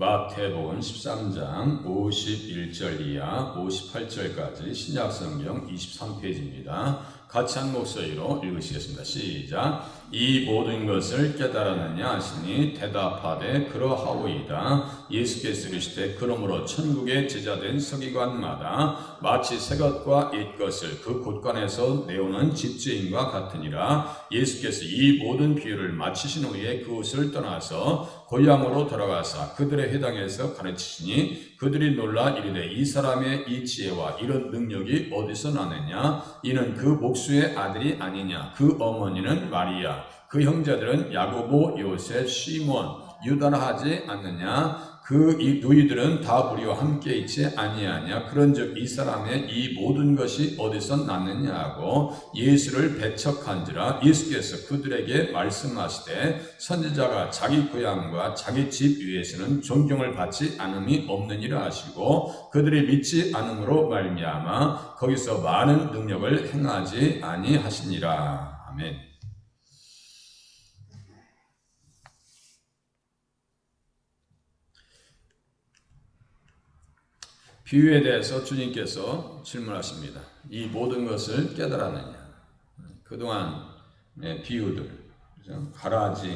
마태복음 13장 51절 이하 58절까지 신약성경 23페이지입니다. 같이 한 목소리로 읽으시겠습니다. 시작. 이 모든 것을 깨달았느냐 하시니 대답하되 그러하오이다. 예수께서 이르시되 그러므로 천국의 제자된 서기관마다 마치 새것과 옛것을 그 곳간에서 내오는 집주인과 같으니라. 예수께서 이 모든 비유를 마치신 후에 그곳을 떠나서 고향으로 돌아가사 그들의 회당에서 가르치시니 그들이 놀라 이르되 이 사람의 이 지혜와 이런 능력이 어디서 나느냐? 이는 그 목수의 아들이 아니냐? 그 어머니는 마리아, 그 형제들은 야고보, 요셉, 시몬, 유다라 하지 않느냐? 그 이 누이들은 다 우리와 함께 있지 아니하냐? 그런즉 이 사람의 이 모든 것이 어디서 났느냐 하고 예수를 배척한지라. 예수께서 그들에게 말씀하시되 선지자가 자기 고향과 자기 집 위에서는 존경을 받지 않음이 없느니라 하시고 그들이 믿지 않음으로 말미암아 거기서 많은 능력을 행하지 아니하시니라. 아멘. 비유에 대해서 주님께서 질문하십니다. 이 모든 것을 깨달았느냐? 그동안 비유들, 가라지,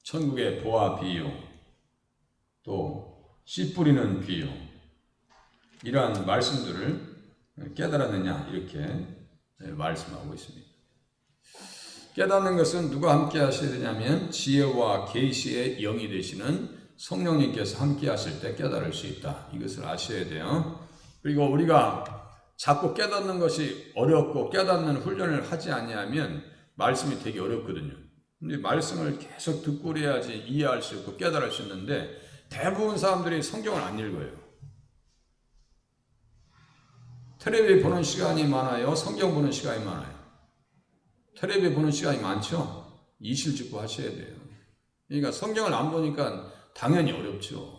천국의 보화 비유, 또 씨 뿌리는 비유, 이러한 말씀들을 깨달았느냐? 이렇게 말씀하고 있습니다. 깨닫는 것은 누가 함께 하셔야 되냐면 지혜와 계시의 영이 되시는 성령님께서 함께 하실 때 깨달을 수 있다. 이것을 아셔야 돼요. 그리고 우리가 자꾸 깨닫는 것이 어렵고 깨닫는 훈련을 하지 아니하면 말씀이 되게 어렵거든요. 근데 말씀을 계속 듣고 그래야지 이해할 수 있고 깨달을 수 있는데 대부분 사람들이 성경을 안 읽어요. 텔레비 보는 시간이 많아요? 성경 보는 시간이 많아요? 텔레비 보는 시간이 많죠? 이실직고 하셔야 돼요. 그러니까 성경을 안 보니까 당연히 어렵죠.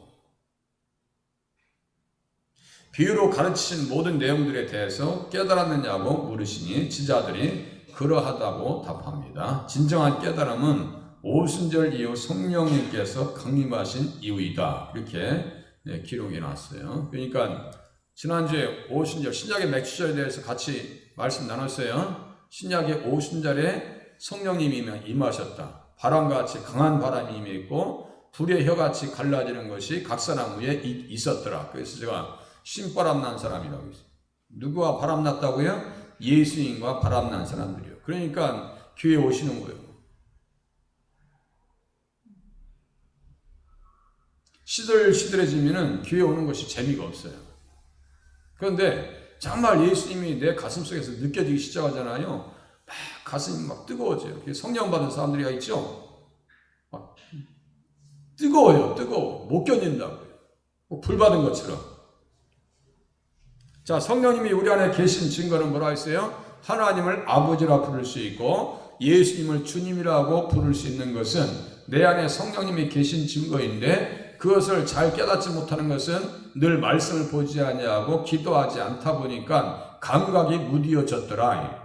비유로 가르치신 모든 내용들에 대해서 깨달았느냐고 물으시니 지자들이 그러하다고 답합니다. 진정한 깨달음은 오순절 이후 성령님께서 강림하신 이후이다. 이렇게 기록이 났어요. 그러니까 지난주에 오순절, 신약의 맥주절에 대해서 같이 말씀 나눴어요. 신약의 오순절에 성령님이 임하셨다. 바람같이 강한 바람이 임했고 불의 혀같이 갈라지는 것이 각 사람 위에 있었더라. 그래서 제가 신바람 난 사람이라고 했어요. 누구와 바람 났다고요? 예수님과 바람 난 사람들이요. 그러니까 교회 오시는 거예요. 시들시들해지면은 교회 오는 것이 재미가 없어요. 그런데 정말 예수님이 내 가슴 속에서 느껴지기 시작하잖아요. 막 가슴이 막 뜨거워져요. 성령 받은 사람들이 있죠? 막 뜨거워요. 뜨거워. 못 견딘다고요. 불 받은 것처럼. 자, 성령님이 우리 안에 계신 증거는 뭐라 했어요? 하나님을 아버지라 부를 수 있고 예수님을 주님이라고 부를 수 있는 것은 내 안에 성령님이 계신 증거인데 그것을 잘 깨닫지 못하는 것은 늘 말씀을 보지 아니하고 기도하지 않다 보니까 감각이 무디어졌더라.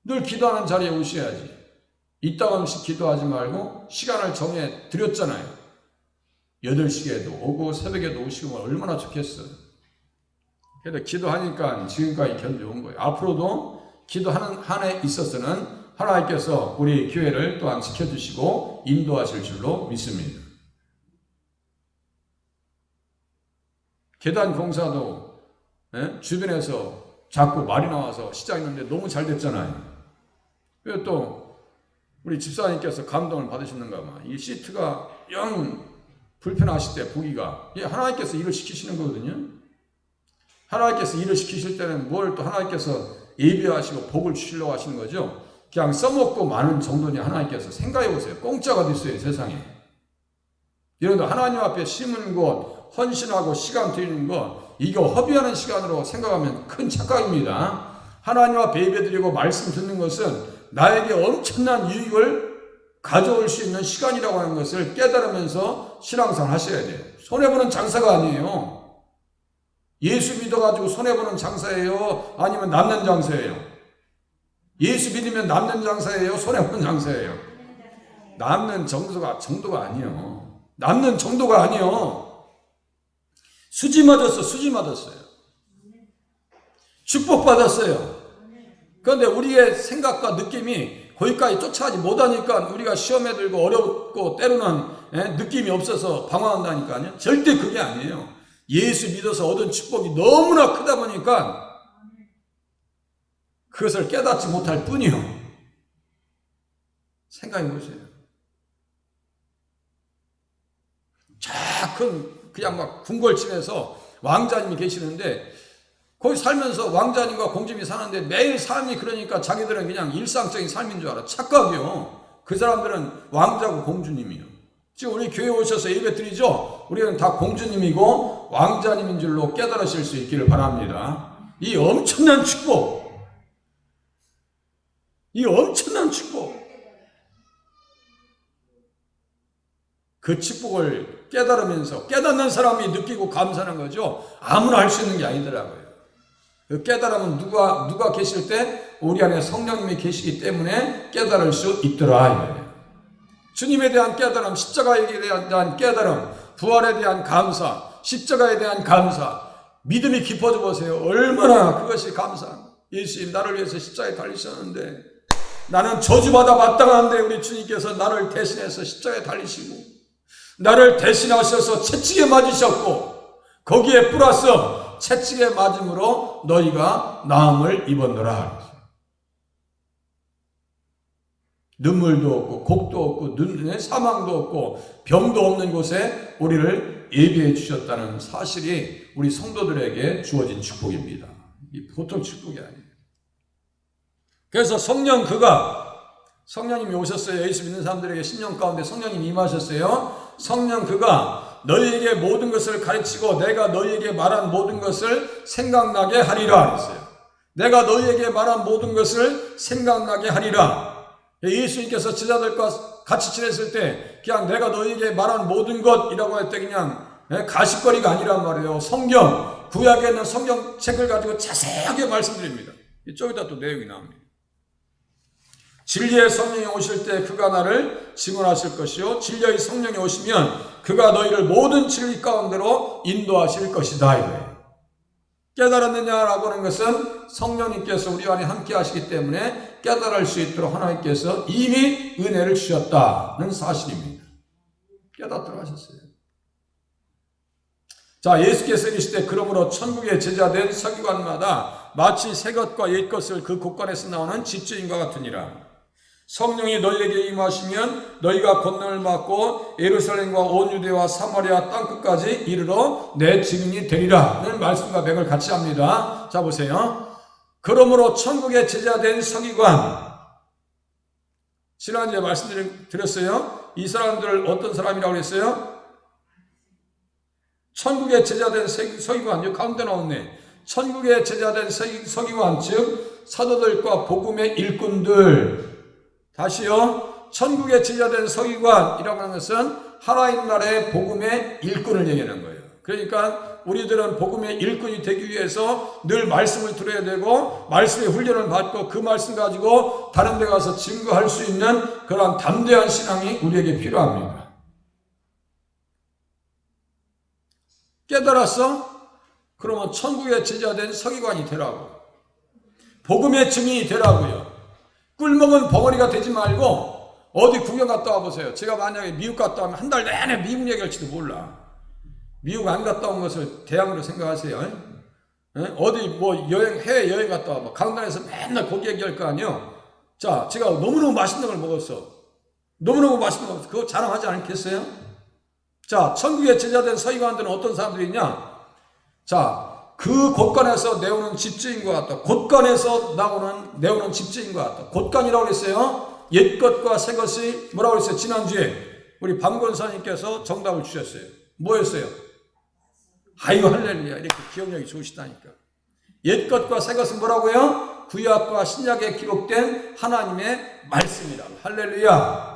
늘 기도하는 자리에 오셔야지. 이따금씩 기도하지 말고 시간을 정해 드렸잖아요. 8시에도 오고 새벽에도 오시고 얼마나 좋겠어요. 그래도 기도하니까 지금까지 견뎌온 거예요. 앞으로도 기도하는 한 해 있어서는 하나님께서 우리 교회를 또한 지켜주시고 인도하실 줄로 믿습니다. 계단 공사도 주변에서 자꾸 말이 나와서 시작했는데 너무 잘 됐잖아요. 그리고 또 우리 집사님께서 감동을 받으셨는가 봐. 이 시트가 영 불편하실 때 보기가 하나님께서 일을 시키시는 거거든요. 하나님께서 일을 시키실 때는 뭘 또 하나님께서 예비하시고 복을 주시려고 하시는 거죠. 그냥 써먹고 마는 정도니 하나님께서 생각해 보세요. 공짜가 됐어요, 세상에. 여러분들 하나님 앞에 심은 것, 헌신하고 시간 드리는 것, 이거 허비하는 시간으로 생각하면 큰 착각입니다. 하나님 앞에 예배드리고 말씀 듣는 것은 나에게 엄청난 유익을 가져올 수 있는 시간이라고 하는 것을 깨달으면서 신앙생활 하셔야 돼요. 손해보는 장사가 아니에요. 예수 믿어가지고 손해보는 장사예요? 아니면 남는 장사예요? 예수 믿으면 남는 장사예요? 손해보는 장사예요? 남는 정도가 아니요. 남는 정도가 아니요. 수지 맞았어요. 축복받았어요. 그런데 우리의 생각과 느낌이 거기까지 쫓아가지 못하니까 우리가 시험에 들고 어렵고 때로는 느낌이 없어서 방황한다니까요. 절대 그게 아니에요. 예수 믿어서 얻은 축복이 너무나 크다 보니까 그것을 깨닫지 못할 뿐이요. 생각해 보세요. 그냥 막 궁궐집에서 왕자님이 계시는데 거기 살면서 왕자님과 공주님이 사는데 매일 삶이 그러니까 자기들은 그냥 일상적인 삶인 줄 알아. 착각이요. 그 사람들은 왕자고 공주님이요. 지금 우리 교회 오셔서 예배 드리죠? 우리는 다 공주님이고 왕자님인 줄로 깨달으실 수 있기를 바랍니다. 이 엄청난 축복. 그 축복을 깨달으면서 깨닫는 사람이 느끼고 감사하는 거죠. 아무나 할 수 있는 게 아니더라고요. 그 깨달음은 누가 계실 때 우리 안에 성령님이 계시기 때문에 깨달을 수 있더라. 주님에 대한 깨달음, 십자가에 대한 깨달음, 부활에 대한 감사, 십자가에 대한 감사, 믿음이 깊어져 보세요. 얼마나 그것이 감사합니다. 예수님 나를 위해서 십자가에 달리셨는데 나는 저주받아 마땅한데 우리 주님께서 나를 대신해서 십자가에 달리시고 나를 대신하셔서 채찍에 맞으셨고 거기에 플러스 채찍에 맞음으로 너희가 나음을 입었노라. 눈물도 없고 곡도 없고 사망도 없고 병도 없는 곳에 우리를 예비해 주셨다는 사실이 우리 성도들에게 주어진 축복입니다. 보통 축복이 아니에요. 그래서 성령님이 오셨어요. 예수 믿는 사람들에게 심령 가운데 성령님이 임하셨어요. 성령 그가 너희에게 모든 것을 가르치고 내가 너희에게 말한 모든 것을 생각나게 하리라 했어요. 내가 너희에게 말한 모든 것을 생각나게 하리라. 예수님께서 제자들과 같이 지냈을 때 그냥 내가 너희에게 말한 모든 것이라고 할 때 그냥 가십거리가 아니란 말이에요. 성경, 구약에 있는 성경책을 가지고 자세하게 말씀드립니다. 이쪽에다 또 내용이 나옵니다. 진리의 성령이 오실 때 그가 나를 증언하실 것이요 진리의 성령이 오시면 그가 너희를 모든 진리 가운데로 인도하실 것이다 이거예요. 깨달았느냐라고 하는 것은 성령님께서 우리 안에 함께 하시기 때문에 깨달을 수 있도록 하나님께서 이미 은혜를 주셨다는 사실입니다. 깨닫도록 하셨어요. 자, 예수께서 이르시되 그러므로 천국에 제자된 서기관마다 마치 새 것과 옛 것을 그 곳간에서 나오는 집주인과 같으니라. 성령이 너희에게 임하시면 너희가 권능을 받고 예루살렘과 온 유대와 사마리아 땅끝까지 이르러 내 증인이 되리라는 말씀과 맥을 같이 합니다. 자 보세요. 그러므로 천국의 제자된 서기관, 지난주에 말씀드렸어요. 이 사람들을 어떤 사람이라고 했어요? 천국의 제자된 서기관, 여기 가운데 나왔네. 천국의 제자된 서기관, 즉 사도들과 복음의 일꾼들. 다시요. 천국의 제자된 서기관이라고 하는 것은 하나님 나라의 복음의 일꾼을 얘기하는 거예요. 그러니까 우리들은 복음의 일꾼이 되기 위해서 늘 말씀을 들어야 되고 말씀의 훈련을 받고 그 말씀 가지고 다른 데 가서 증거할 수 있는 그런 담대한 신앙이 우리에게 필요합니다. 깨달았어? 그러면 천국의 제자된 서기관이 되라고. 복음의 증인이 되라고요. 꿀먹은 벙어리가 되지 말고 어디 구경 갔다 와보세요. 제가 만약에 미국 갔다 오면 한 달 내내 미국 얘기할지도 몰라. 미국 안 갔다 온 것을 대학으로 생각하세요. 어디 뭐 해외 여행 갔다 와봐. 강단에서 맨날 거기 얘기할 거 아니에요. 자, 제가 너무너무 맛있는 걸 먹었어. 너무너무 맛있는 걸 먹었어. 그거 자랑하지 않겠어요? 자, 천국의 제자된 서기관들은 어떤 사람들이냐? 자, 그 곳간에서 내오는 집주인과 같다. 곳간에서 내오는 집주인과 같다. 곳간이라고 했어요. 옛 것과 새 것이 뭐라고 했어요? 지난주에 우리 박권사님께서 정답을 주셨어요. 뭐였어요? 아이고 할렐루야. 이렇게 기억력이 좋으시다니까. 옛 것과 새 것은 뭐라고요? 구약과 신약에 기록된 하나님의 말씀이라. 할렐루야.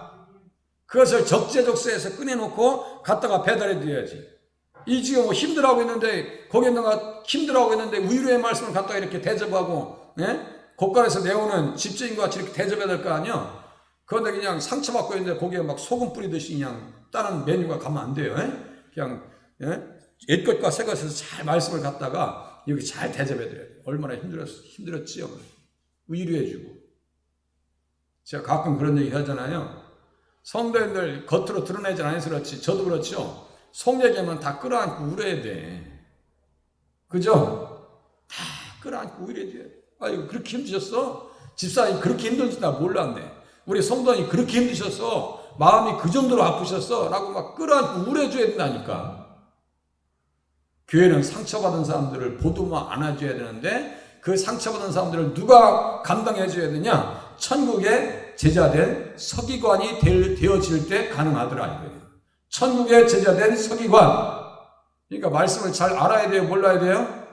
그것을 적재적소에서 꺼내놓고 갖다가 배달해 드려야지. 이 지금 힘들어하고 있는데 거기에다가 힘들어하고 있는데 위로의 말씀을 갖다가 이렇게 대접하고 곳간에서 내오는 집주인과 같이 이렇게 대접해야 될 거 아니야. 그런데 그냥 상처받고 있는데 거기에 막 소금 뿌리듯이 그냥 다른 메뉴가 가면 안 돼요. 그냥 옛것과 새것에서 잘 말씀을 갖다가 여기 잘 대접해드려야 돼요. 얼마나 힘들었지요. 위로해주고. 제가 가끔 그런 얘기 하잖아요. 성도님들 겉으로 드러내지 않아서 그렇지. 저도 그렇죠. 속 얘기하면 다 끌어안고 울어야 돼. 그죠? 다 끌어안고 울어야 돼. 아이고 그렇게 힘드셨어? 집사님 그렇게 힘든지 나 몰랐네. 우리 성도님 그렇게 힘드셨어? 마음이 그 정도로 아프셨어? 라고 막 끌어안고 울어줘야 된다니까. 교회는 상처받은 사람들을 보듬어 안아줘야 되는데 그 상처받은 사람들을 누가 감당해줘야 되냐? 천국의 제자된 서기관이 되어질 때 가능하더라 이거예요. 천국의 제자된 서기관. 그러니까 말씀을 잘 알아야 돼요? 몰라야 돼요?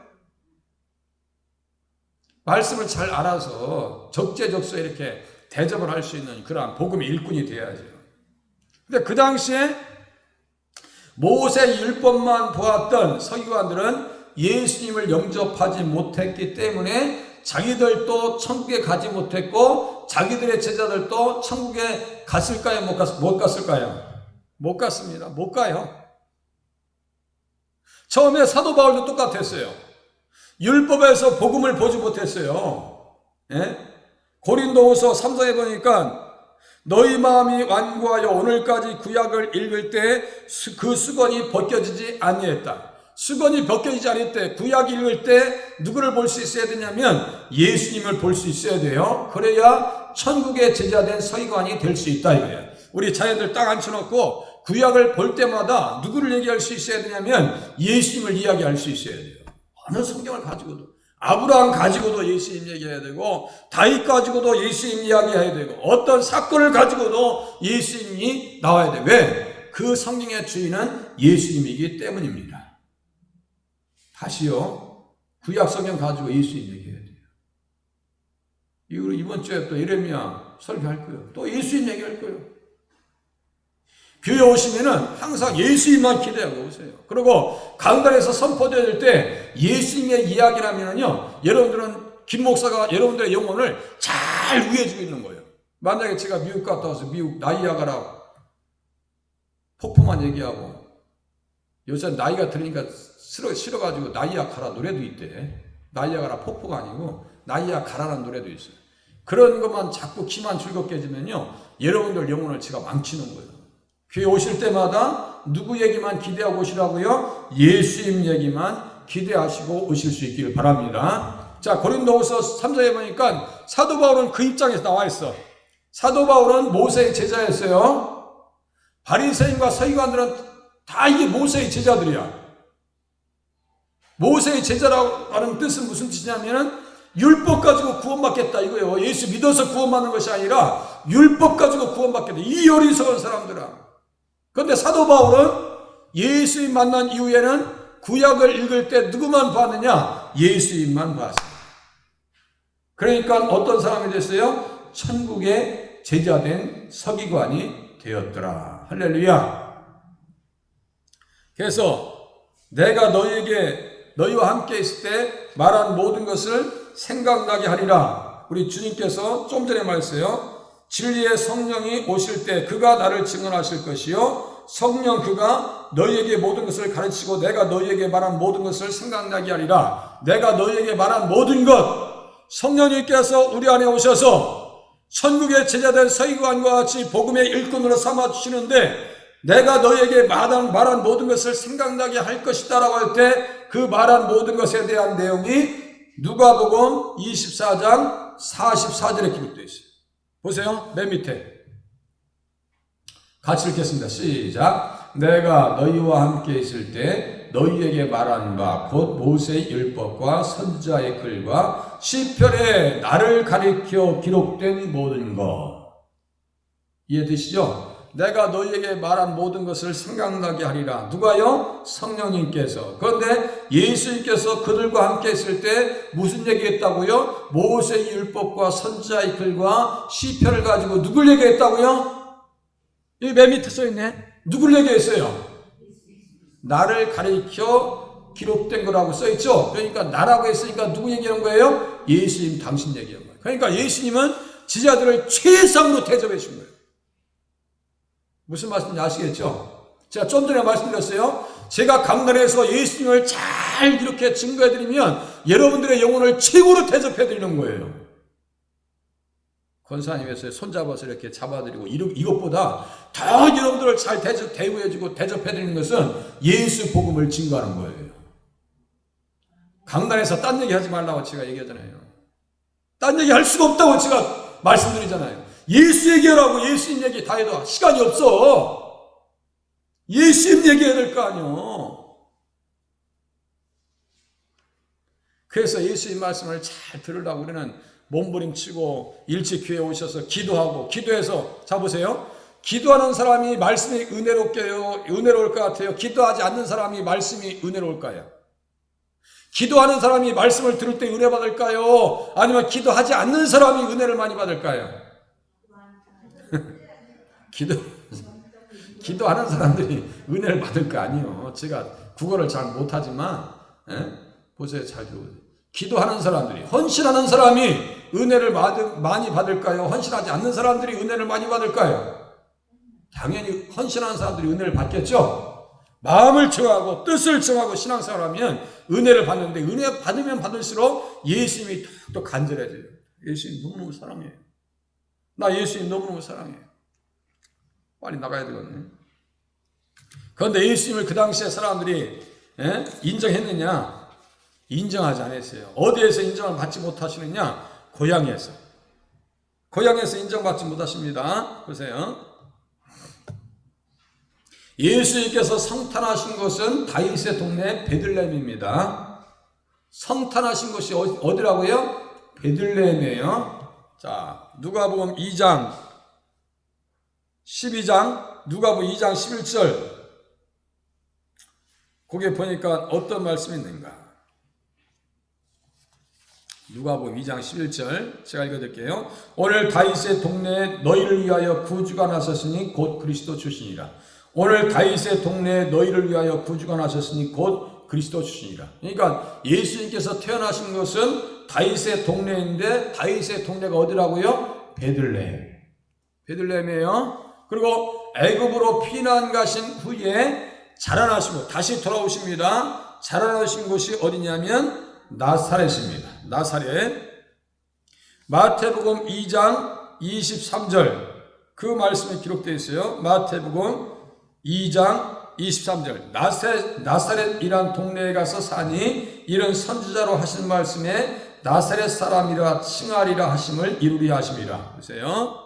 말씀을 잘 알아서 적재적소에 이렇게 대접을 할 수 있는 그러한 복음의 일꾼이 되어야죠. 근데 그 당시에 모세 율법만 보았던 서기관들은 예수님을 영접하지 못했기 때문에 자기들도 천국에 가지 못했고 자기들의 제자들도 천국에 갔을까요? 못 갔을까요? 못 갔습니다. 못 가요. 처음에 사도 바울도 똑같았어요. 율법에서 복음을 보지 못했어요. 고린도후서 3장에 보니까 너희 마음이 완고하여 오늘까지 구약을 읽을 때 그 수건이 벗겨지지 아니했다. 수건이 벗겨지지 않을 때 구약 읽을 때 누구를 볼 수 있어야 되냐면 예수님을 볼 수 있어야 돼요. 그래야 천국의 제자된 서기관이 될 수 있다 이거예요. 우리 자녀들 딱 앉혀놓고 구약을 볼 때마다 누구를 얘기할 수 있어야 되냐면 예수님을 이야기할 수 있어야 돼요. 어느 성경을 가지고도 아브라함 가지고도 예수님 얘기해야 되고 다윗 가지고도 예수님 이야기해야 되고 어떤 사건을 가지고도 예수님이 나와야 돼. 왜? 그 성경의 주인은 예수님이기 때문입니다. 다시요. 구약 성경 가지고 예수님 얘기해야 돼요. 이번 주에 또 예레미야 설교할 거예요. 또 예수님 얘기할 거예요. 교회 오시면은 항상 예수님만 기대하고 오세요. 그리고 강단에서 선포될 때 예수님의 이야기라면요, 여러분들은 김 목사가 여러분들의 영혼을 잘 위해주고 있는 거예요. 만약에 제가 미국 갔다 와서 미국 나이아가라 폭포만 얘기하고 요새 나이가 들으니까 싫어가지고 나이아가라 노래도 있대. 나이아가라 폭포가 아니고 나이아가라라는 노래도 있어요. 그런 것만 자꾸 귀만 즐겁게 해주면요, 여러분들 영혼을 제가 망치는 거예요. 교회 오실 때마다 누구 얘기만 기대하고 오시라고요? 예수님 얘기만 기대하시고 오실 수 있기를 바랍니다. 자, 고린도후서 3장에 보니까 사도 바울은 그 입장에서 나와 있어. 사도 바울은 모세의 제자였어요. 바리새인과 서기관들은 다 이게 모세의 제자들이야. 모세의 제자라고 하는 뜻은 무슨 뜻이냐면은 율법 가지고 구원받겠다 이거예요. 예수 믿어서 구원받는 것이 아니라 율법 가지고 구원받겠다. 이 어리석은 사람들아. 그런데 사도 바울은 예수님 만난 이후에는 구약을 읽을 때 누구만 봤느냐? 예수님만 봤어요. 그러니까 어떤 사람이 됐어요? 천국의 제자된 서기관이 되었더라. 할렐루야. 그래서 내가 너희와 함께 있을 때 말한 모든 것을 생각나게 하리라. 우리 주님께서 좀 전에 말했어요. 진리의 성령이 오실 때 그가 나를 증언하실 것이요 성령 그가 너희에게 모든 것을 가르치고 내가 너희에게 말한 모든 것을 생각나게 하리라. 내가 너희에게 말한 모든 것, 성령님께서 우리 안에 오셔서 천국의 제자된 서기관과 같이 복음의 일꾼으로 삼아주시는데 내가 너희에게 말한 모든 것을 생각나게 할 것이다 라고 할 때 그 말한 모든 것에 대한 내용이 누가복음 24장 44절에 기록되어 있어요. 보세요. 맨 밑에 같이 읽겠습니다. 시작. 내가 너희와 함께 있을 때 너희에게 말한 바 곧 모세의 율법과 선지자의 글과 시편에 나를 가리켜 기록된 모든 것. 이해되시죠? 내가 너희에게 말한 모든 것을 생각나게 하리라. 누가요? 성령님께서. 그런데 예수님께서 그들과 함께 있을 때 무슨 얘기했다고요? 모세의 율법과 선지자의 글과 시편을 가지고 누굴 얘기했다고요? 여기 맨 밑에 써있네. 누굴 얘기했어요? 나를 가리켜 기록된 거라고 써있죠? 그러니까 나라고 했으니까 누구 얘기한 거예요? 예수님 당신 얘기한 거예요. 그러니까 예수님은 지자들을 최상으로 대접해 준 거예요. 무슨 말씀인지 아시겠죠? 제가 좀 전에 말씀드렸어요. 제가 강단에서 예수님을 잘 이렇게 증거해드리면 여러분들의 영혼을 최고로 대접해드리는 거예요. 권사님에서 손잡아서 이렇게 잡아드리고 이것보다 더 여러분들을 잘 대우해주고 대접해드리는 것은 예수 복음을 증거하는 거예요. 강단에서 딴 얘기 하지 말라고 제가 얘기하잖아요. 딴 얘기 할 수가 없다고 제가 말씀드리잖아요. 예수 얘기하라고 예수님 얘기 다 해도 시간이 없어. 예수님 얘기해야 될 거 아니요. 그래서 예수님 말씀을 잘 들으려고 우리는 몸부림치고 일찍 교회에 오셔서 기도하고 기도해서 자 보세요. 기도하는 사람이 말씀이 은혜로울 것 같아요. 기도하지 않는 사람이 말씀이 은혜로울까요? 기도하는 사람이 말씀을 들을 때 은혜 받을까요? 아니면 기도하지 않는 사람이 은혜를 많이 받을까요? 기도하는 사람들이 은혜를 받을 거 아니에요. 제가 국어를 잘 못하지만 보세요. 잘 들어보세요. 기도하는 사람들이, 헌신하는 사람이 은혜를 많이 받을까요? 헌신하지 않는 사람들이 은혜를 많이 받을까요? 당연히 헌신하는 사람들이 은혜를 받겠죠. 마음을 정하고 뜻을 정하고 신앙생활하면 은혜를 받는데 은혜 받으면 받을수록 예수님이 더 간절해져요. 예수님 너무너무 사랑해요. 나 예수님 너무너무 사랑해요. 빨리 나가야 되거든요. 그런데 예수님을 그 당시에 사람들이 인정했느냐? 인정하지 않았어요. 어디에서 인정을 받지 못하시느냐? 고향에서. 고향에서 인정받지 못하십니다. 보세요. 예수님께서 성탄하신 곳은 다윗의 동네 베들레헴입니다. 성탄하신 곳이 어디라고요? 베들레헴이에요. 자, 누가복음 2장 12장, 누가복음 2장 11절. 거기에 보니까 어떤 말씀이 있는가? 누가복음 2장 11절 제가 읽어드릴게요. 오늘 다윗의 동네에 너희를 위하여 구주가 나섰으니 곧 그리스도 출신이라. 오늘 다윗의 동네에 너희를 위하여 구주가 나섰으니 곧 그리스도 출신이라. 그러니까 예수님께서 태어나신 것은 다윗의 동네인데 다윗의 동네가 어디라고요? 베들레헴. 베들레헴이에요. 그리고 애굽으로 피난 가신 후에 자라나시고 다시 돌아오십니다. 자라나신 곳이 어디냐면 나사렛입니다. 나사렛. 마태복음 2장 23절 그 말씀이 기록되어 있어요. 마태복음 2장 23절 나사렛이란 동네에 가서 사니 이런 선지자로 하신 말씀에 나사렛 사람이라 칭하리라 하심을 이루리 하심이라. 보세요.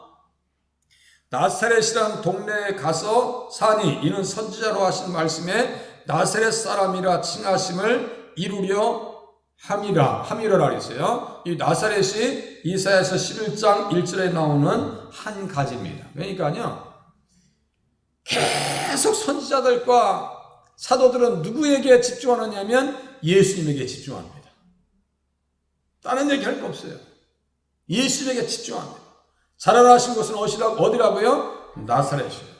나사렛이란 동네에 가서 사니 이는 선지자로 하신 말씀에 나사렛 사람이라 칭하심을 이루려 함이라라 그랬어요. 이 나사렛이 이사야서 11장 1절에 나오는 한 가지입니다. 그러니까요. 계속 선지자들과 사도들은 누구에게 집중하느냐면 예수님에게 집중합니다. 다른 얘기 할 거 없어요. 예수님에게 집중합니다. 자라나신 곳은 어디라고요? 나사렛이에요.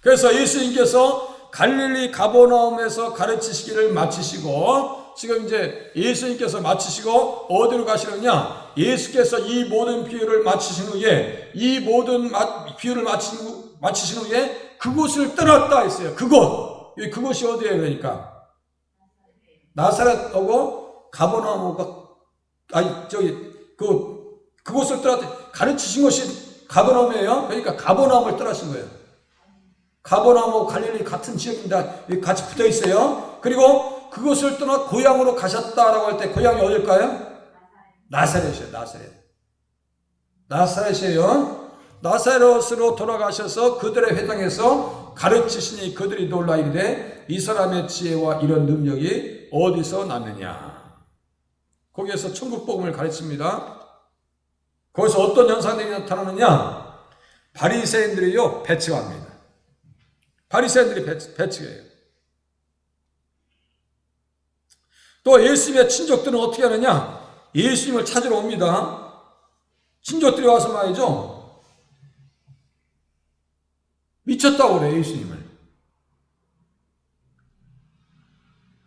그래서 예수님께서 갈릴리 가버나움에서 가르치시기를 마치시고 지금 이제 예수님께서 마치시고 어디로 가시느냐? 예수께서 이 모든 비유를 마치신 후에 이 모든 비유를 마치신 후에 그곳을 떠났다 했어요. 그곳이 어디예요? 그러니까 나사렛하고 가버나움과 그곳을 떠났다. 가르치신 것이 가버나움이에요. 그러니까 가버나움을 떠나신 거예요. 가버나움하고 갈릴리 같은 지역입니다. 같이 붙어 있어요. 그리고 그것을 떠나 고향으로 가셨다라고 할 때 고향이 어딜까요? 나사렛이에요. 나사렛이에요. 나사렛으로 돌아가셔서 그들의 회당에서 가르치시니 그들이 놀라 이르되 이 사람의 지혜와 이런 능력이 어디서 났느냐. 거기에서 천국 복음을 가르칩니다. 거기서 어떤 현상들이 나타나느냐? 바리새인들이요 배척합니다. 바리새인들이 배척해요. 또 예수님의 친족들은 어떻게 하느냐? 예수님을 찾으러 옵니다. 친족들이 와서 말이죠. 미쳤다고 그래요, 예수님을.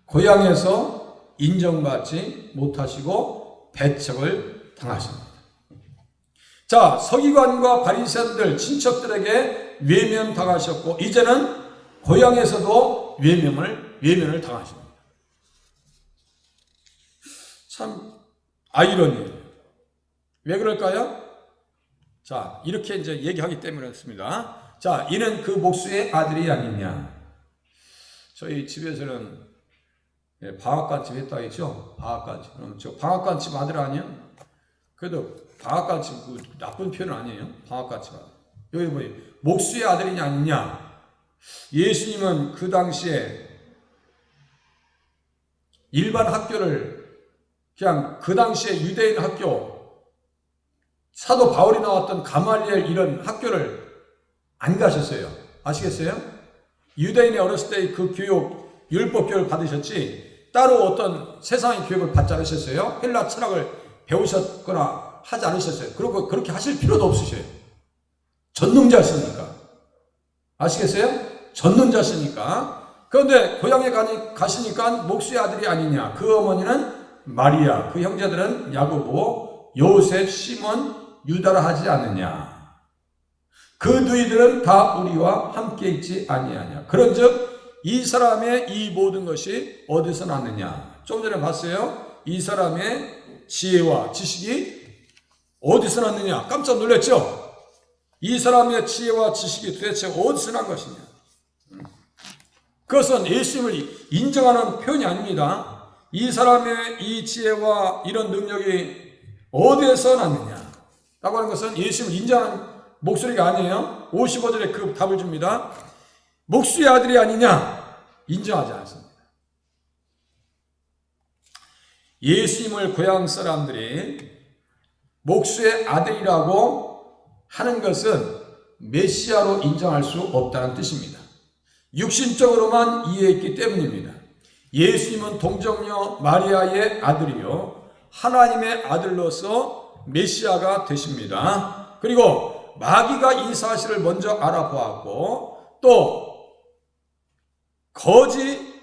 고향에서 인정받지 못하시고 배척을 당하십니다. 자, 서기관과 바리새인들 친척들에게 외면당하셨고 이제는 고향에서도 외면을 당하십니다. 참 아이러니해요. 왜 그럴까요? 자, 이렇게 이제 얘기하기 때문이었습니다. 자, 이는 그 목수의 아들이 아니냐. 저희 집에서는 방앗간집 했다 했죠. 방앗간집. 그럼 저 방앗간집 아들 아니에요? 그래도 방앗간집 그 나쁜 표현 아니에요. 방앗간집 아들. 여기 뭐 목수의 아들이냐 아니냐. 예수님은 그 당시에 일반 학교를 그냥 그 당시에 유대인 학교 사도 바울이 나왔던 가말리엘 이런 학교를 안 가셨어요. 아시겠어요? 유대인이 어렸을 때 그 교육, 율법 교육을 받으셨지 따로 어떤 세상의 교육을 받지 않으셨어요. 헬라 철학을 배우셨거나 하지 않으셨어요. 그리고 그렇게 하실 필요도 없으셔요. 전능자시니까. 아시겠어요? 전능자시니까. 그런데 고향에 가시니까 목수의 아들이 아니냐. 그 어머니는 마리아, 그 형제들은 야고보, 요셉, 시몬, 유다라 하지 않느냐. 그 너희들은 다 우리와 함께 있지 아니하냐. 그런즉 이 사람의 이 모든 것이 어디서 났느냐. 좀 전에 봤어요. 이 사람의 지혜와 지식이 어디서 났느냐. 깜짝 놀랐죠. 이 사람의 지혜와 지식이 도대체 어디서 난 것이냐. 그것은 예수님을 인정하는 표현이 아닙니다. 이 사람의 이 지혜와 이런 능력이 어디에서 났느냐 라고 하는 것은 예수님을 인정하는 목소리가 아니에요. 55절에 그 답을 줍니다. 목수의 아들이 아니냐? 인정하지 않습니다. 예수님을 고향 사람들이 목수의 아들이라고 하는 것은 메시아로 인정할 수 없다는 뜻입니다. 육신적으로만 이해했기 때문입니다. 예수님은 동정녀 마리아의 아들이요 하나님의 아들로서 메시아가 되십니다. 그리고 마귀가 이 사실을 먼저 알아보았고 또 거지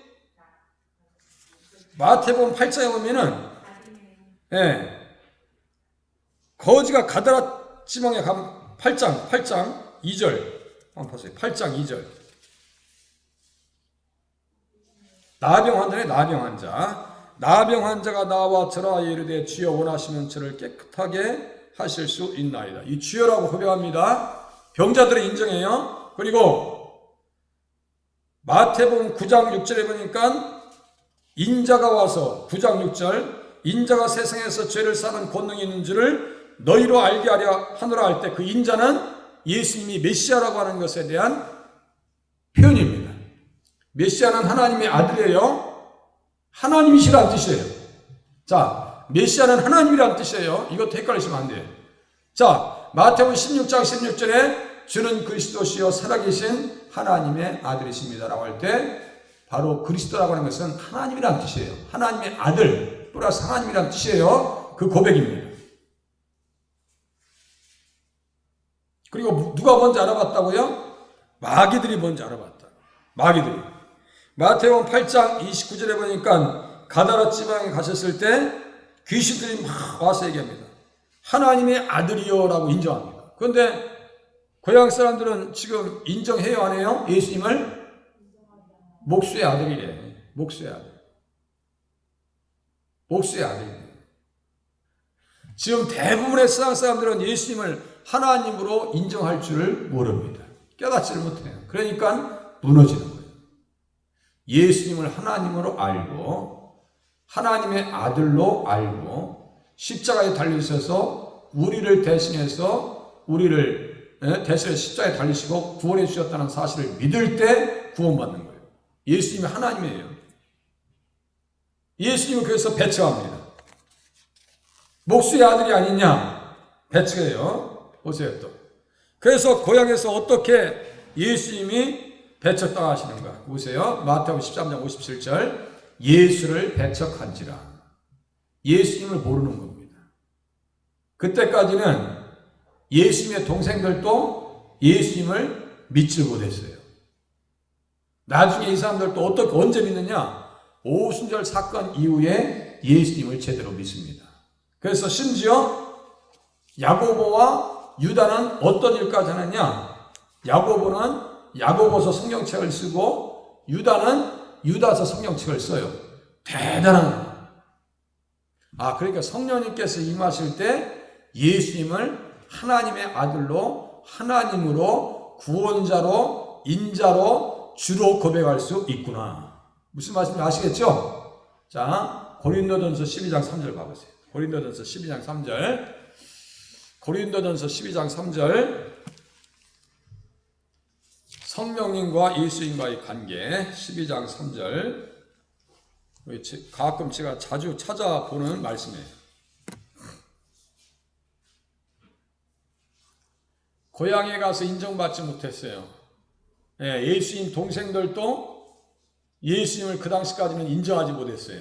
마태복음 8장에 보면은 거지가 가다라 지방에 가면 8장 2절 한번 보세요. 8장 2절 나병 환자가 나와 저라 이르되 주여 원하시면 저를 깨끗하게 하실 수 있나이다. 이 주여라고 고백합니다. 병자들을 인정해요. 그리고 마태복음 9장 6절에 보니까 인자가 와서 9장 6절 인자가 세상에서 죄를 사는 권능이 있는 줄을 너희로 알게 하노라 할 때 그 인자는 예수님이 메시아라고 하는 것에 대한 표현입니다. 메시아는 하나님의 아들이에요. 하나님이시라는 뜻이에요. 자, 메시아는 하나님이라는 뜻이에요. 이것도 헷갈리시면 안 돼요. 자, 마태복음 16장 16절에 주는 그리스도시요 살아계신 하나님의 아들이십니다 라고 할 때 바로 그리스도라고 하는 것은 하나님이라는 뜻이에요. 하나님의 아들 플러스 하나님이라는 뜻이에요. 그 고백입니다. 그리고 누가 먼저 알아봤다고요? 마귀들이 먼저 알아봤다. 마귀들이. 마태복음 8장 29절에 보니까 가다라 지방에 가셨을 때 귀신들이 막 와서 얘기합니다. 하나님의 아들이요 라고 인정합니다. 그런데 고향 사람들은 지금 인정해요 안 해요? 예수님을 목수의 아들이래. 목수의 아들. 목수의 아들이래. 지금 대부분의 세상 사람들은 예수님을 하나님으로 인정할 줄을 모릅니다. 깨닫지를 못해요. 그러니까 무너지는 거예요. 예수님을 하나님으로 알고 하나님의 아들로 알고 십자가에 달리셔서 우리를 대신해서 십자가에 달리시고 구원해 주셨다는 사실을 믿을 때 구원받는 거예요. 예수님이 하나님이에요. 예수님은 그래서 배척합니다. 목수의 아들이 아니냐 배척해요. 보세요 또. 그래서 고향에서 어떻게 예수님이 배척당하시는가 보세요. 마태복음 13장 57절 예수를 배척한지라. 예수님을 모르는 겁니다. 그때까지는 예수님의 동생들도 예수님을 믿지 못했어요. 나중에 이 사람들도 어떻게 언제 믿느냐? 오순절 사건 이후에 예수님을 제대로 믿습니다. 그래서 심지어 야고보와 유다는 어떤 일까지 하느냐? 야고보는 야고보서 성경책을 쓰고 유다는 유다서 성경책을 써요. 대단한. 그러니까 성령님께서 임하실 때 예수님을 하나님의 아들로, 하나님으로, 구원자로, 인자로, 주로 고백할 수 있구나. 무슨 말씀인지 아시겠죠? 자, 고린도전서 12장 3절 봐보세요. 고린도전서 12장 3절. 고린도전서 12장 3절. 성령님과 예수님과의 관계 12장 3절. 가끔 제가 자주 찾아보는 말씀이에요. 고향에 가서 인정받지 못했어요. 예수님 동생들도 예수님을 그 당시까지는 인정하지 못했어요.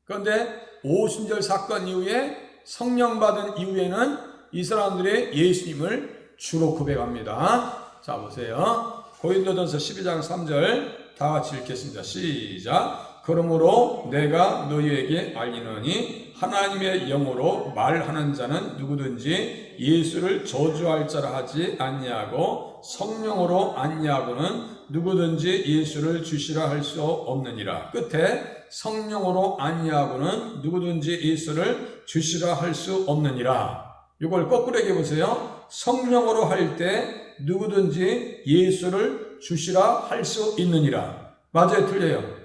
그런데 오순절 사건 이후에 성령 받은 이후에는 이 사람들이 예수님을 주로 고백합니다. 자, 보세요. 고린도전서 12장 3절 다 같이 읽겠습니다. 시작. 그러므로 내가 너희에게 알리노니 하나님의 영으로 말하는 자는 누구든지 예수를 저주할 자라 하지 아니하고 성령으로 아니하고는 누구든지 예수를 주시라 할 수 없느니라. 끝에 성령으로 아니하고는 누구든지 예수를 주시라 할 수 없느니라. 이걸 거꾸로 얘기해 보세요. 성령으로 할 때 누구든지 예수를 주시라 할 수 있느니라. 맞아요, 틀려요?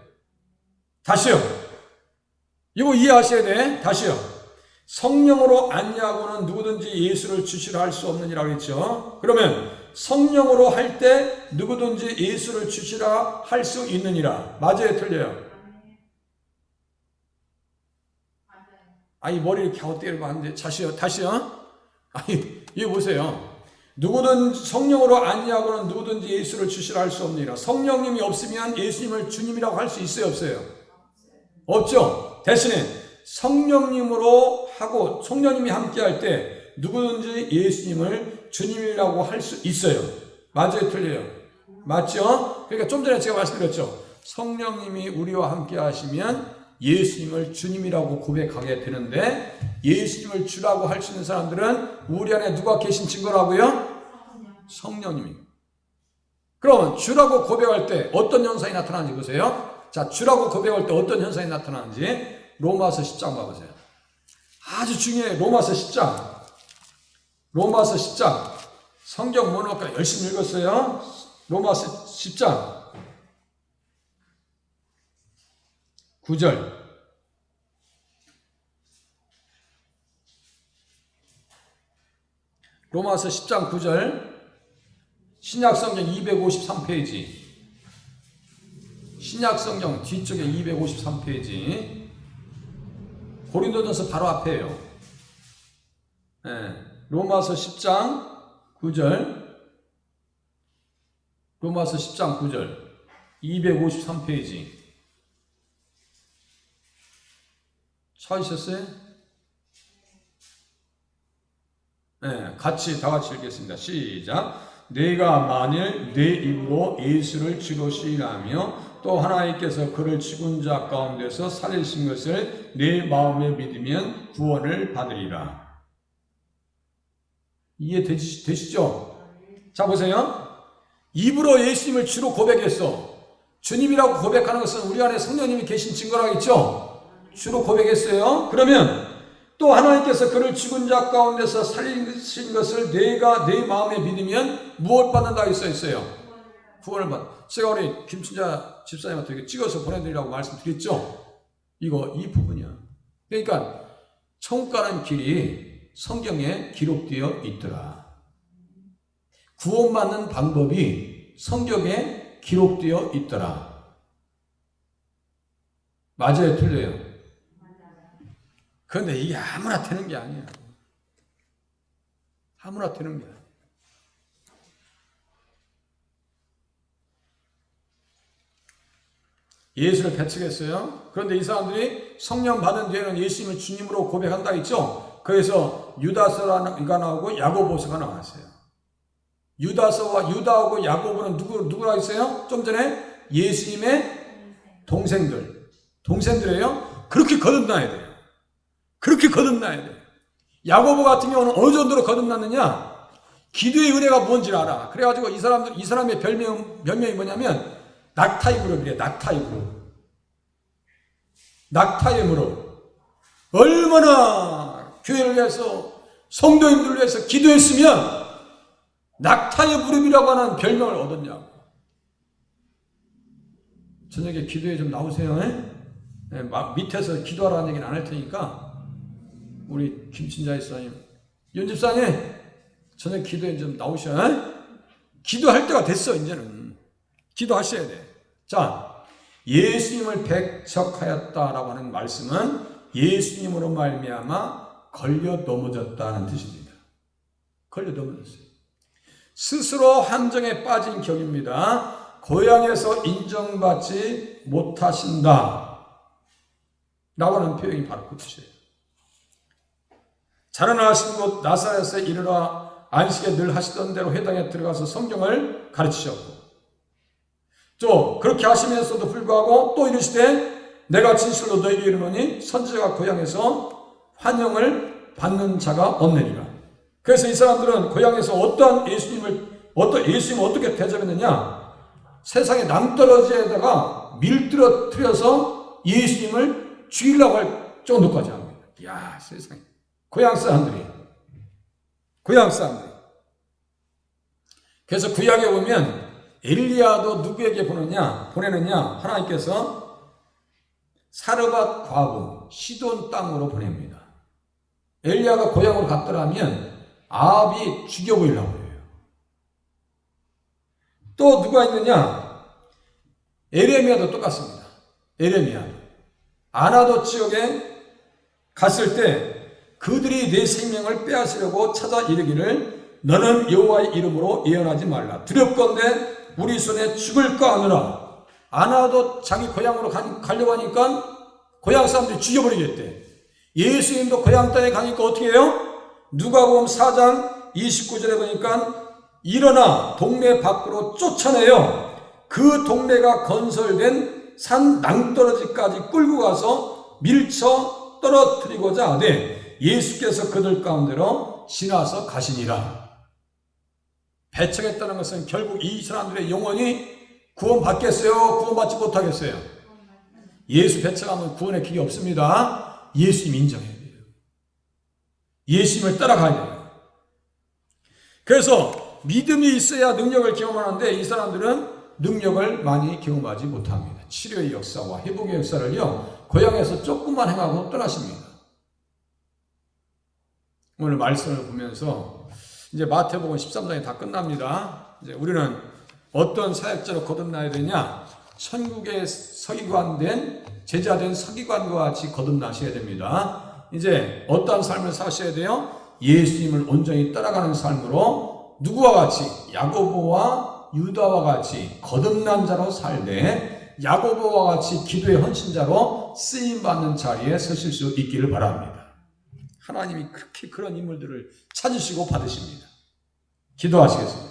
다시요. 이거 이해하셔야 돼. 다시요. 성령으로 아니하고는 누구든지 예수를 주시라 할 수 없느니라 그랬죠. 그러면 성령으로 할 때 누구든지 예수를 주시라 할 수 있느니라. 맞아요, 틀려요? 머리 이렇게 갸웃대고 하는데 다시요. 이거 보세요. 누구든 성령으로 아니하고는 누구든지 예수를 주시라 할 수 없느니라. 성령님이 없으면 예수님을 주님이라고 할 수 있어요, 없어요? 없죠. 대신에 성령님으로 하고 성령님이 함께 할 때 누구든지 예수님을 주님이라고 할 수 있어요. 맞아요, 틀려요? 맞죠? 그러니까 좀 전에 제가 말씀드렸죠. 성령님이 우리와 함께 하시면 예수님을 주님이라고 고백하게 되는데, 예수님을 주라고 할 수 있는 사람들은 우리 안에 누가 계신 증거라고요? 성령님이. 그럼 주라고 고백할 때 어떤 현상이 나타나는지 보세요. 자, 주라고 고백할 때 어떤 현상이 나타나는지 로마서 10장 봐보세요. 아주 중요해요. 로마서 10장. 로마서 10장. 성경 뭐 나올까 열심히 읽었어요. 로마서 10장 9절. 로마서 10장 9절. 신약성경 253페이지. 신약성경 뒤쪽에 253페이지. 고린도전서 바로 앞에요. 로마서 10장 9절. 로마서 10장 9절. 253페이지. 찾으셨어요? 다 같이 읽겠습니다. 시작. 내가 만일 내 입으로 예수를 주로 시인하며 또 하나님께서 그를 죽은 자 가운데서 살리신 것을 내 마음에 믿으면 구원을 받으리라. 이해되시죠? 자, 보세요. 입으로 예수님을 주로 고백했어. 주님이라고 고백하는 것은 우리 안에 성령님이 계신 증거라겠죠? 주로 고백했어요. 그러면 또 하나님께서 그를 죽은 자 가운데서 살리신 것을 내가 내 마음에 믿으면 무엇 받는다 써 있어요? 구원을 받. 제가 우리 김춘자 집사님한테 찍어서 보내드리라고 말씀드렸죠? 이 부분이야. 그러니까 천국 가는 길이 성경에 기록되어 있더라. 구원받는 방법이 성경에 기록되어 있더라. 맞아요, 틀려요? 그런데 이게 아무나 되는 게 아니야. 아무나 되는 게 아니야. 예수를 배척했어요. 그런데 이 사람들이 성령 받은 뒤에는 예수님을 주님으로 고백한다 했죠. 그래서 유다서가 나오고 야고보서가 나왔어요. 유다서와 유다하고 야고보는 누구라 했어요? 좀 전에 예수님의 동생들이에요. 그렇게 거듭나야 돼요. 그렇게 거듭나야 돼요. 야고보 같은 경우는 어느 정도로 거듭났느냐? 기도의 은혜가 뭔지를 알아. 그래가지고 이 사람의 별명이 뭐냐면 낙타의 무릎이래. 낙타의 무릎. 낙타의 무릎. 얼마나 교회를 위해서 성도님들을 위해서 기도했으면 낙타의 무릎이라고 하는 별명을 얻었냐고. 저녁에 기도에 좀 나오세요. 네, 밑에서 기도하라는 얘기는 안 할 테니까 우리 김친자 집사님, 연집사님 저녁 기도에 좀 나오셔. 기도할 때가 됐어. 이제는 기도하셔야 돼. 자, 예수님을 배척하였다라고 하는 말씀은 예수님으로 말미암아 걸려 넘어졌다는 뜻입니다. 걸려 넘어졌어요. 스스로 함정에 빠진 격입니다. 고향에서 인정받지 못하신다 라고 하는 표현이 바로 그 뜻이에요. 자라나신 곳 나사렛에 이르러 안식에 늘 하시던 대로 회당에 들어가서 성경을 가르치셨고, 또 그렇게 하시면서도 불구하고 또 이르시되 내가 진실로 너에게 이르노니 선지자가 고향에서 환영을 받는 자가 없느니라. 그래서 이 사람들은 고향에서 어떠한 예수님을 어떻게 대접했느냐? 세상의 낭떠러지에다가 밀들어뜨려서 예수님을 죽이려고 할 정도까지 합니다. 이야, 세상에. 고향 사람들이. 그래서 구약에 보면 엘리야도 누구에게 보내느냐? 하나님께서 사르밧 과부 시돈 땅으로 보냅니다. 엘리야가 고향으로 갔더라면 아합이 죽여버리려고 해요. 또 누가 있느냐? 에레미야도 똑같습니다. 에레미야. 아나도 지역에 갔을 때 그들이 내 생명을 빼앗으려고 찾아 이르기를 너는 여호와의 이름으로 예언하지 말라. 두렵건대 우리 손에 죽을까 하느라. 아나도 자기 고향으로 가려고 하니까 고향 사람들이 죽여버리겠대. 예수님도 고향 땅에 가니까 어떻게 해요? 누가복음 4장 29절에 보니까 일어나 동네 밖으로 쫓아내요. 그 동네가 건설된 산 낭떠러지까지 끌고 가서 밀쳐 떨어뜨리고자 하되 예수께서 그들 가운데로 지나서 가시니라. 배척했다는 것은 결국 이 사람들의 영혼이 구원받겠어요? 구원받지 못하겠어요? 예수 배척하면 구원의 길이 없습니다. 예수님 인정해야 돼요. 예수님을 따라가야 돼요. 그래서 믿음이 있어야 능력을 경험하는데 이 사람들은 능력을 많이 경험하지 못합니다. 치료의 역사와 회복의 역사를요, 고향에서 조금만 행하고 떠나십니다. 오늘 말씀을 보면서 이제 마태복음 13장이 다 끝납니다. 이제 우리는 어떤 사역자로 거듭나야 되냐? 천국의 서기관된 제자된 서기관과 같이 거듭나셔야 됩니다. 이제 어떠한 삶을 사셔야 돼요? 예수님을 온전히 따라가는 삶으로 누구와 같이? 야고보와 유다와 같이 거듭난 자로 살되 야고보와 같이 기도의 헌신자로 쓰임받는 자리에 서실 수 있기를 바랍니다. 하나님이 그렇게 그런 인물들을 찾으시고 받으십니다. 기도하시겠습니다.